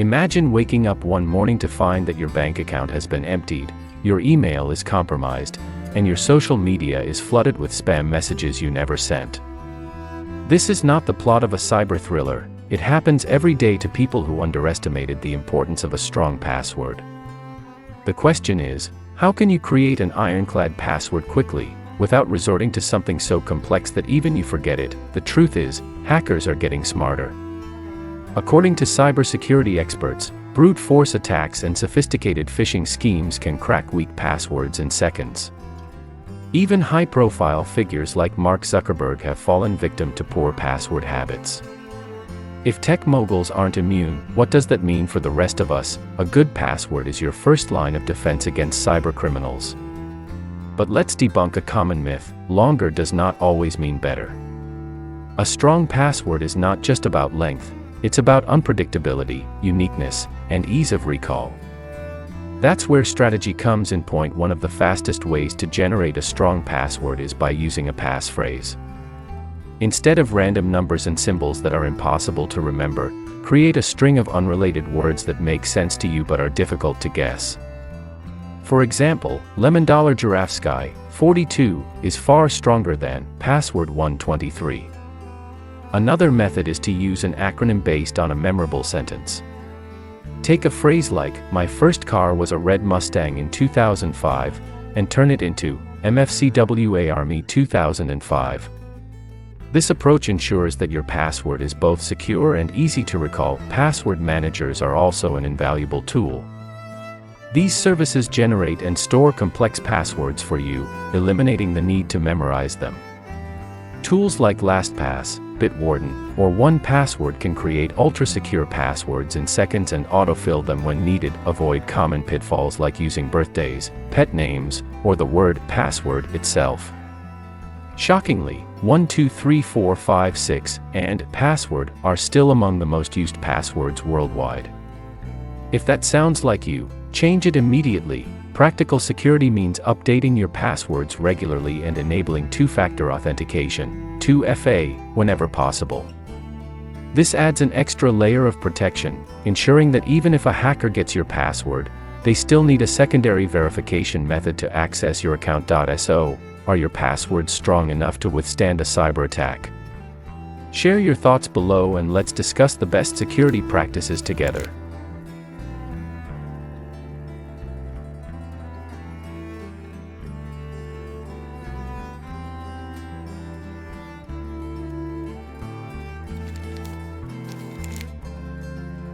Imagine waking up one morning to find that your bank account has been emptied, your email is compromised, and your social media is flooded with spam messages you never sent. This is not the plot of a cyber thriller. It happens every day to people who underestimated the importance of a strong password. The question is, how can you create an ironclad password quickly, without resorting to something so complex that even you forget it? The truth is, hackers are getting smarter. According to cybersecurity experts, brute force attacks and sophisticated phishing schemes can crack weak passwords in seconds. Even high-profile figures like Mark Zuckerberg have fallen victim to poor password habits. If tech moguls aren't immune, what does that mean for the rest of us? A good password is your first line of defense against cybercriminals. But let's debunk a common myth: longer does not always mean better. A strong password is not just about length, it's about unpredictability, uniqueness, and ease of recall. That's where strategy comes in. Point one: of the fastest ways to generate a strong password is by using a passphrase. Instead of random numbers and symbols that are impossible to remember, create a string of unrelated words that make sense to you but are difficult to guess. For example, lemon dollar giraffe sky 42 is far stronger than password 123. Another method is to use an acronym based on a memorable sentence. Take a phrase like, "My first car was a red Mustang in 2005, and turn it into, MFCWA Army 2005. This approach ensures that your password is both secure and easy to recall. Password managers are also an invaluable tool. These services generate and store complex passwords for you, eliminating the need to memorize them. Tools like LastPass, Bitwarden, or 1Password can create ultra-secure passwords in seconds and autofill them when needed. Avoid common pitfalls like using birthdays, pet names, or the word password itself. Shockingly, 1, 2, 3, 4, 5, 6, and password are still among the most used passwords worldwide. If that sounds like you, change it immediately. Practical security means updating your passwords regularly and enabling two-factor authentication, 2FA, whenever possible. This adds an extra layer of protection, ensuring that even if a hacker gets your password, they still need a secondary verification method to access your account. So, are your passwords strong enough to withstand a cyber attack? Share your thoughts below and let's discuss the best security practices together.